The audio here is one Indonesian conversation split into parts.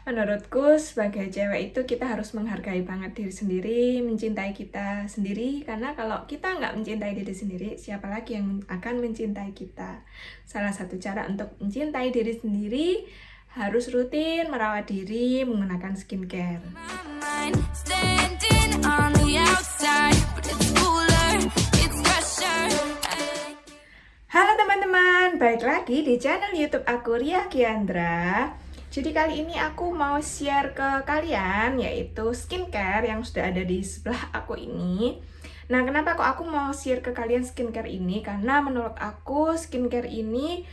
Menurutku sebagai cewek itu kita harus menghargai banget diri sendiri, mencintai kita sendiri, karena kalau kita nggak mencintai diri sendiri, siapa lagi yang akan mencintai kita? Salah satu cara untuk mencintai diri sendiri harus rutin merawat diri menggunakan skincare. Halo teman-teman, balik lagi di channel YouTube aku Ria Kiandra. Jadi kali ini aku mau share ke kalian yaitu skincare yang sudah ada di sebelah aku ini. Nah, kenapa kok aku mau share ke kalian skincare ini? Karena menurut aku skincare ini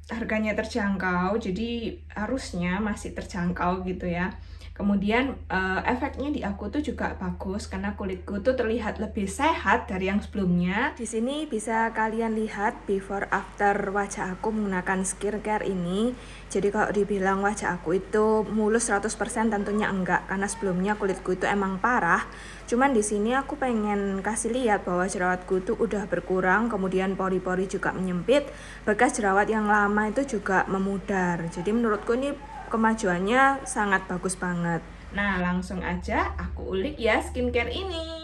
harganya terjangkau, jadi harusnya masih terjangkau gitu ya. Kemudian efeknya di aku tuh juga bagus karena kulitku tuh terlihat lebih sehat dari yang sebelumnya. Di sini bisa kalian lihat before after wajah aku menggunakan skincare ini. Jadi kalau dibilang wajah aku itu mulus 100% tentunya enggak, karena sebelumnya kulitku itu emang parah. Cuman di sini aku pengen kasih lihat bahwa jerawatku itu udah berkurang, kemudian pori-pori juga menyempit, bekas jerawat yang lama itu juga memudar. Jadi menurutku ini kemajuannya sangat bagus banget. Nah, langsung aja aku ulik ya skincare ini.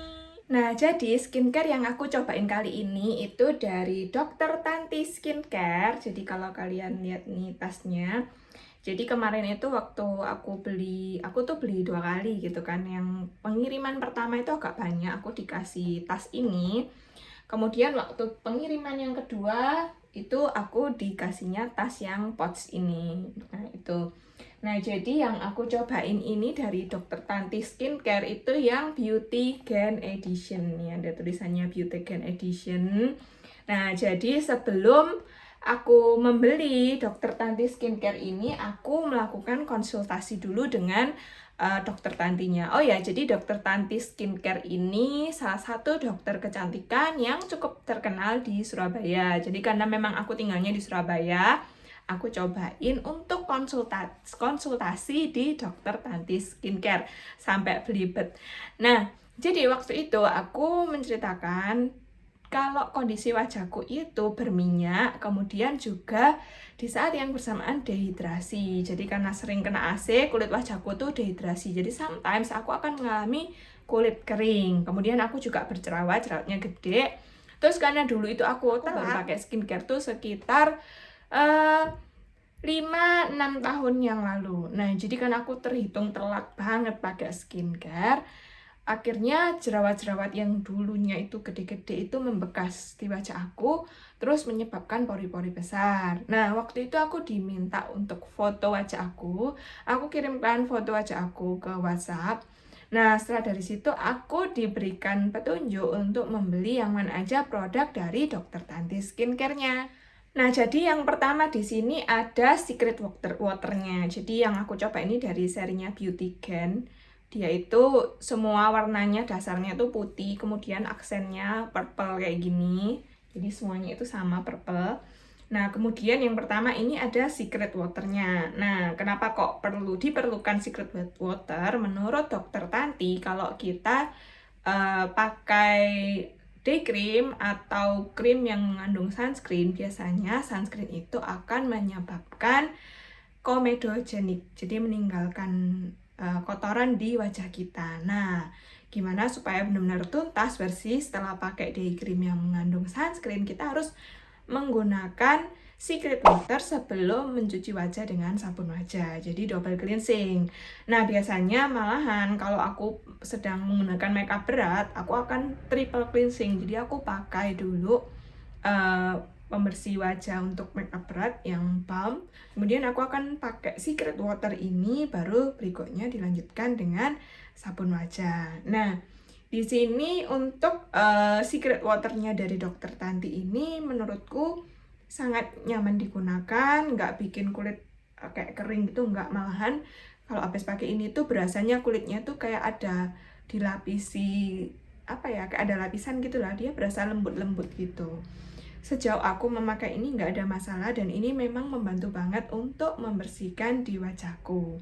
Nah, jadi skincare yang aku cobain kali ini itu dari Dr. Tanti Skincare. Jadi kalau kalian lihat nih tasnya, jadi kemarin itu waktu aku tuh beli 2 kali gitu kan. Yang pengiriman pertama itu agak banyak, aku dikasih tas ini. Kemudian waktu pengiriman yang kedua itu aku dikasihnya tas yang pouch ini. Nah, itu. Nah, jadi yang aku cobain ini dari Dr. Tanti Skincare itu yang Beauty Gen Edition. Nih ada tulisannya Beauty Gen Edition. Nah, jadi sebelum aku membeli Dr. Tanti Skincare ini, aku melakukan konsultasi dulu dengan dokter Tantinya. Oh ya, jadi dokter Tanti Skincare ini salah satu dokter kecantikan yang cukup terkenal di Surabaya. Jadi karena memang aku tinggalnya di Surabaya, aku cobain untuk konsultasi di dokter Tanti Skincare sampai belibet. Nah, jadi waktu itu aku menceritakan kalau kondisi wajahku itu berminyak, kemudian juga di saat yang bersamaan dehidrasi. Jadi karena sering kena AC, kulit wajahku tuh dehidrasi. Jadi sometimes aku akan mengalami kulit kering. Kemudian aku juga berjerawat, jerawatnya gede. Terus karena dulu itu aku baru pakai skincare tuh sekitar 5-6 tahun yang lalu. Nah, jadi kan aku terhitung telat banget pakai skincare. Akhirnya jerawat-jerawat yang dulunya itu gede-gede itu membekas di wajah aku, terus menyebabkan pori-pori besar. Nah, waktu itu aku diminta untuk foto wajah aku kirimkan foto wajah aku ke WhatsApp. Nah, setelah dari situ aku diberikan petunjuk untuk membeli yang mana aja produk dari Dr. Tanti Skincare-nya. Nah, jadi yang pertama di sini ada Secret Waternya. Jadi yang aku coba ini dari serinya Beauty Gen. Dia itu semua warnanya dasarnya tuh putih, kemudian aksennya purple kayak gini. Jadi semuanya itu sama purple. Nah, kemudian yang pertama ini ada Secret Waternya. Nah, kenapa kok diperlukan Secret Water? Menurut Dokter Tanti, kalau kita pakai day cream atau krim yang mengandung sunscreen, biasanya sunscreen itu akan menyebabkan komedogenik, jadi meninggalkan kotoran di wajah kita. Nah, gimana supaya benar-benar tuntas bersih setelah pakai day cream yang mengandung sunscreen? Kita harus menggunakan Secret Water sebelum mencuci wajah dengan sabun wajah. Jadi double cleansing. Nah, biasanya malahan kalau aku sedang menggunakan makeup berat, aku akan triple cleansing. Jadi aku pakai dulu pembersih wajah untuk makeup berat yang balm. Kemudian aku akan pakai Secret Water ini, baru berikutnya dilanjutkan dengan sabun wajah. Nah, di sini untuk Secret Waternya dari Dr. Tanti ini menurutku sangat nyaman digunakan, nggak bikin kulit kayak kering gitu, nggak. Malahan kalau habis pakai ini tuh berasanya kulitnya tuh kayak ada dilapisi apa ya, kayak ada lapisan gitulah, dia berasa lembut-lembut gitu. Sejauh aku memakai ini nggak ada masalah, dan ini memang membantu banget untuk membersihkan di wajahku.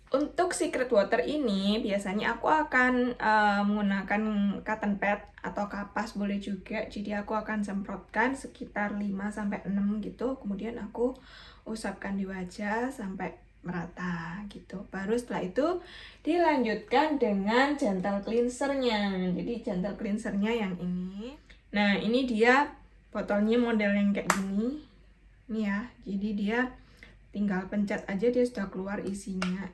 Untuk Secret Water ini biasanya aku akan menggunakan cotton pad atau kapas boleh juga. Jadi aku akan semprotkan sekitar 5-6 gitu. Kemudian aku usapkan di wajah sampai merata gitu. Baru setelah itu dilanjutkan dengan gentle cleansernya. Jadi gentle cleansernya yang ini. Nah ini dia botolnya model yang kayak gini. Ini ya, jadi dia tinggal pencet aja dia sudah keluar isinya,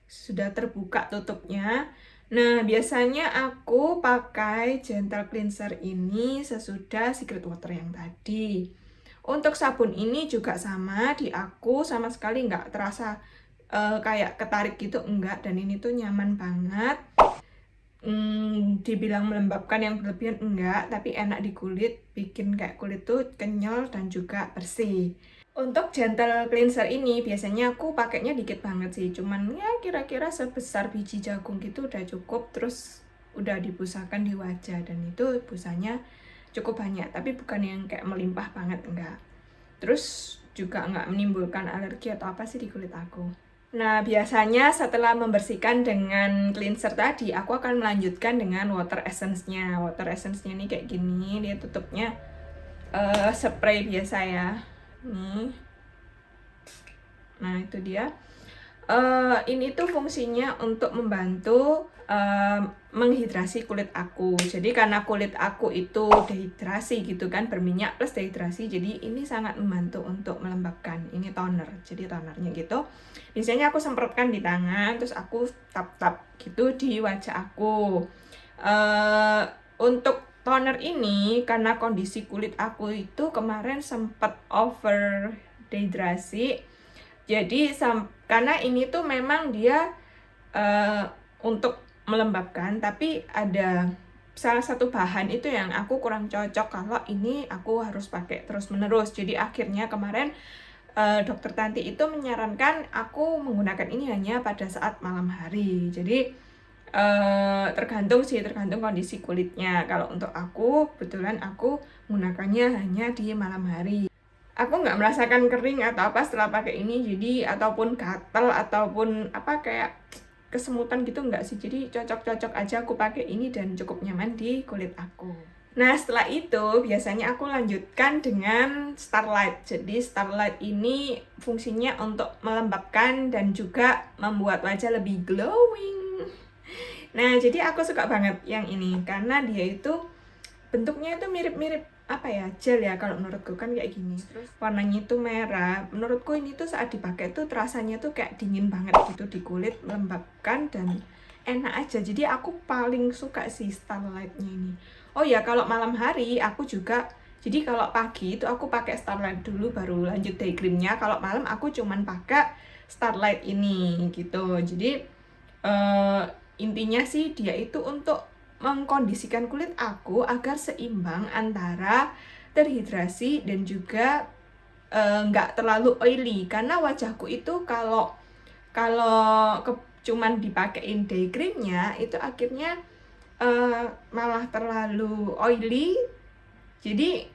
sudah terbuka tutupnya. Nah biasanya aku pakai gentle cleanser ini sesudah secret water yang tadi. Untuk sabun ini juga sama, di aku sama sekali nggak terasa kayak ketarik gitu, enggak. Dan ini tuh nyaman banget. Dibilang melembabkan yang berlebihan enggak, tapi enak di kulit, bikin kayak kulit tuh kenyal dan juga bersih. Untuk gentle cleanser ini biasanya aku pakainya dikit banget sih, cuman ya kira-kira sebesar biji jagung gitu udah cukup. Terus udah dibusakan di wajah, dan itu busanya cukup banyak, tapi bukan yang kayak melimpah banget, enggak. Terus juga enggak menimbulkan alergi atau apa sih di kulit aku. Nah biasanya setelah membersihkan dengan cleanser tadi, aku akan melanjutkan dengan water essence-nya. Water essence-nya ini kayak gini, dia tutupnya spray biasa ya. Nih. Nah itu dia. Ini tuh fungsinya untuk membantu menghidrasi kulit aku. Jadi karena kulit aku itu dehidrasi gitu kan, berminyak plus dehidrasi, jadi ini sangat membantu untuk melembabkan. Ini toner, jadi tonernya gitu. Biasanya aku semprotkan di tangan, terus aku tap-tap gitu di wajah aku. Untuk toner ini, karena kondisi kulit aku itu kemarin sempat over dehidrasi, jadi karena ini tuh memang dia untuk melembabkan, tapi ada salah satu bahan itu yang aku kurang cocok kalau ini aku harus pakai terus menerus. Jadi akhirnya kemarin dokter Tanti itu menyarankan aku menggunakan ini hanya pada saat malam hari. Jadi tergantung kondisi kulitnya. Kalau untuk aku, kebetulan aku menggunakannya hanya di malam hari. Aku nggak merasakan kering atau apa setelah pakai ini, jadi ataupun gatel ataupun apa kayak kesemutan gitu nggak sih. Jadi cocok-cocok aja aku pakai ini dan cukup nyaman di kulit aku. Nah setelah itu biasanya aku lanjutkan dengan Starlight. Jadi Starlight ini fungsinya untuk melembabkan dan juga membuat wajah lebih glowing. Nah jadi aku suka banget yang ini karena dia itu bentuknya itu mirip-mirip apa ya, gel ya kalau menurutku kan kayak gini. Terus warnanya itu merah. Menurutku ini tuh saat dipakai tuh rasanya tuh kayak dingin banget gitu di kulit, melembabkan dan enak aja. Jadi aku paling suka sih Starlight-nya ini. Oh ya, kalau malam hari aku juga, jadi kalau pagi itu aku pakai Starlight dulu baru lanjut day cream-nya. Kalau malam aku cuman pakai Starlight ini gitu. Jadi intinya sih dia itu untuk mengkondisikan kulit aku agar seimbang antara terhidrasi dan juga nggak terlalu oily. Karena wajahku itu kalau cuman dipakein day creamnya itu akhirnya malah terlalu oily, jadi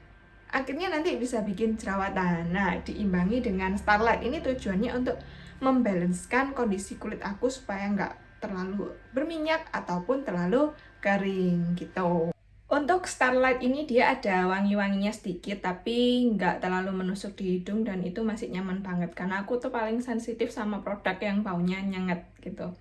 akhirnya nanti bisa bikin jerawatan. Nah diimbangi dengan Starlight ini tujuannya untuk membalanskan kondisi kulit aku supaya nggak terlalu berminyak ataupun terlalu kering gitu. Untuk Starlight ini dia ada wangi-wanginya sedikit, tapi nggak terlalu menusuk di hidung dan itu masih nyaman banget karena aku tuh paling sensitif sama produk yang baunya nyengat gitu.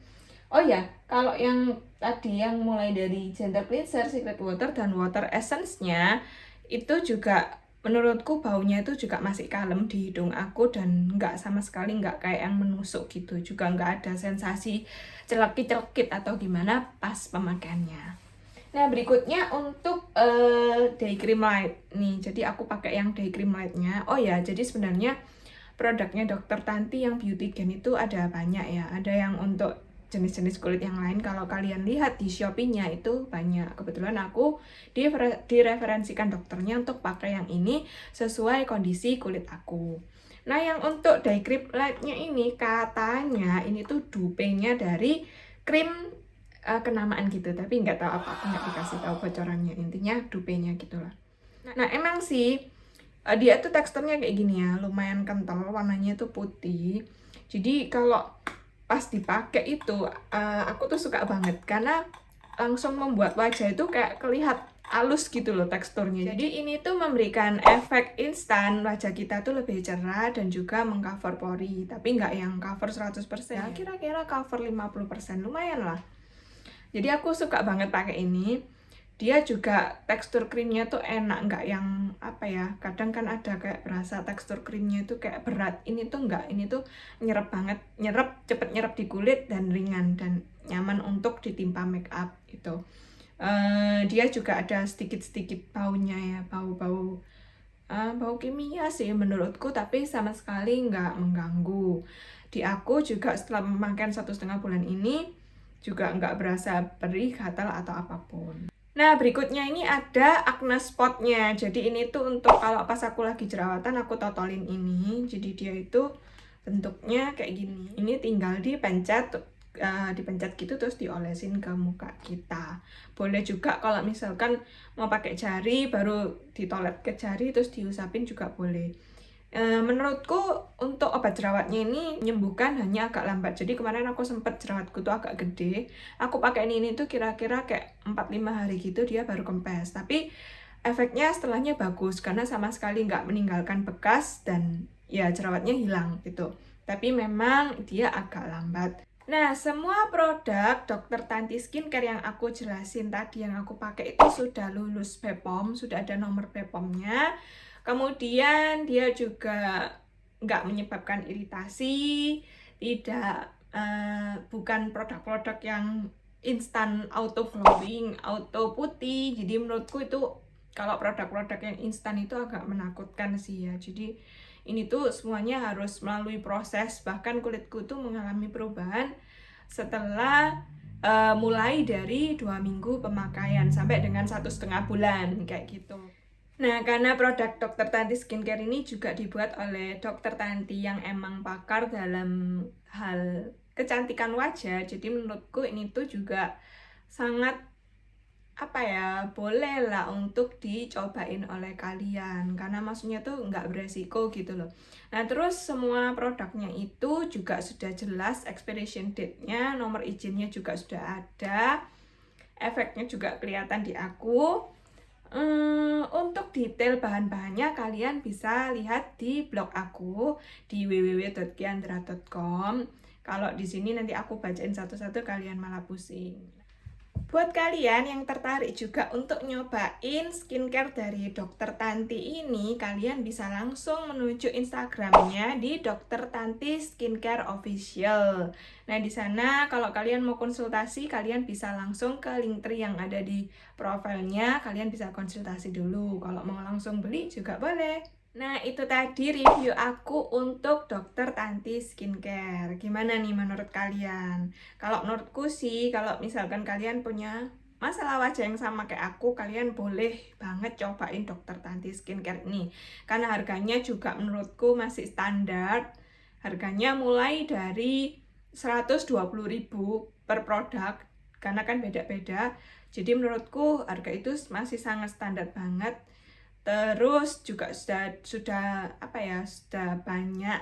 Oh ya, kalau yang tadi yang mulai dari gentle cleanser, secret water dan water essence-nya itu juga menurutku baunya itu juga masih kalem di hidung aku dan nggak sama sekali nggak kayak yang menusuk gitu. Juga nggak ada sensasi celekit-celekit atau gimana pas pemakaiannya. Nah berikutnya untuk day cream light nih. Jadi aku pakai yang day cream lightnya. Oh ya, jadi sebenarnya produknya Dr. Tanti yang Beauty Gen itu ada banyak ya. Ada yang untuk jenis-jenis kulit yang lain, kalau kalian lihat di Shopee-nya itu banyak. Kebetulan aku direferensikan dokternya untuk pakai yang ini sesuai kondisi kulit aku. Nah yang untuk day cream light-nya ini katanya ini tuh dupenya dari krim kenamaan gitu, tapi nggak tahu apa, aku nggak dikasih tahu bocorannya. Intinya dupenya gitulah. Nah emang sih dia tuh teksturnya kayak gini ya, lumayan kental, warnanya tuh putih. Jadi kalau pas dipakai itu aku tuh suka banget karena langsung membuat wajah itu kayak halus gitu loh teksturnya. Jadi ini tuh memberikan efek instan wajah kita tuh lebih cerah dan juga mengcover pori, tapi nggak yang cover 100%, ya kira-kira cover 50%, lumayan lah. Jadi aku suka banget pakai ini. Dia juga tekstur krimnya tuh enak, nggak yang apa ya, kadang kan ada kayak berasa tekstur krimnya itu kayak berat. Ini tuh nggak, ini tuh nyerap banget, cepet nyerap di kulit dan ringan dan nyaman untuk ditimpa make up gitu. Dia juga ada sedikit-sedikit baunya ya, bau kimia sih menurutku, tapi sama sekali nggak mengganggu. Di aku juga setelah memakai 1,5 bulan ini juga nggak berasa perih, gatal atau apapun. Nah, berikutnya ini ada acne spotnya. Jadi ini tuh untuk kalau pas aku lagi jerawatan aku totolin ini. Jadi dia itu bentuknya kayak gini. Ini tinggal dipencet gitu terus diolesin ke muka kita. Boleh juga kalau misalkan mau pakai jari baru ditolet ke jari terus diusapin juga boleh. Menurutku untuk obat jerawatnya ini menyembuhkan hanya agak lambat. Jadi kemarin aku sempet jerawatku tuh agak gede, aku pakai ini tuh kira-kira kayak 4-5 hari gitu dia baru kempes. Tapi efeknya setelahnya bagus karena sama sekali nggak meninggalkan bekas dan ya jerawatnya hilang gitu. Tapi memang dia agak lambat. Nah, semua produk Dr. Tanti Skincare yang aku jelasin tadi, yang aku pakai itu sudah lulus BPOM, sudah ada nomor BPOM-nya. Kemudian dia juga nggak menyebabkan iritasi, bukan produk-produk yang instan auto glowing, auto putih. Jadi menurutku itu kalau produk-produk yang instan itu agak menakutkan sih ya. Jadi ini tuh semuanya harus melalui proses, bahkan kulitku tuh mengalami perubahan setelah mulai dari 2 minggu pemakaian sampai dengan 1,5 bulan kayak gitu. Nah, karena produk Dr. Tanti Skincare ini juga dibuat oleh Dr. Tanti yang emang pakar dalam hal kecantikan wajah, jadi menurutku ini tuh juga sangat boleh lah untuk dicobain oleh kalian, karena maksudnya tuh nggak beresiko gitu loh. Nah, terus semua produknya itu juga sudah jelas expiration date-nya, nomor izinnya juga sudah ada, efeknya juga kelihatan di aku. Untuk detail bahan-bahannya kalian bisa lihat di blog aku di www.kiandra.com. Kalau di sini nanti aku bacain satu-satu kalian malah pusing. Buat kalian yang tertarik juga untuk nyobain skincare dari Dr. Tanti ini, kalian bisa langsung menuju Instagramnya di Dr. Tanti Skincare Official. Nah, di sana kalau kalian mau konsultasi, kalian bisa langsung ke link tree yang ada di profilnya. Kalian bisa konsultasi dulu. Kalau mau langsung beli juga boleh. Nah, itu tadi review aku untuk Dr. Tanti Skincare. Gimana nih menurut kalian? Kalau menurutku sih, kalau misalkan kalian punya masalah wajah yang sama kayak aku, kalian boleh banget cobain Dr. Tanti Skincare ini. Karena harganya juga menurutku masih standar. Harganya mulai dari 120.000 per produk, karena kan beda-beda. Jadi menurutku harga itu masih sangat standar banget. Terus juga sudah banyak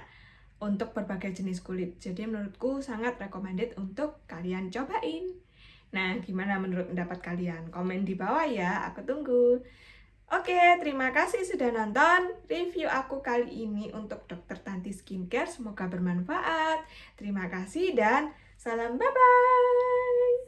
untuk berbagai jenis kulit. Jadi menurutku sangat recommended untuk kalian cobain. Nah, gimana menurut pendapat kalian? Komen di bawah ya, aku tunggu. Oke, terima kasih sudah nonton review aku kali ini untuk Dr. Tanti Skincare. Semoga bermanfaat. Terima kasih dan salam bye-bye.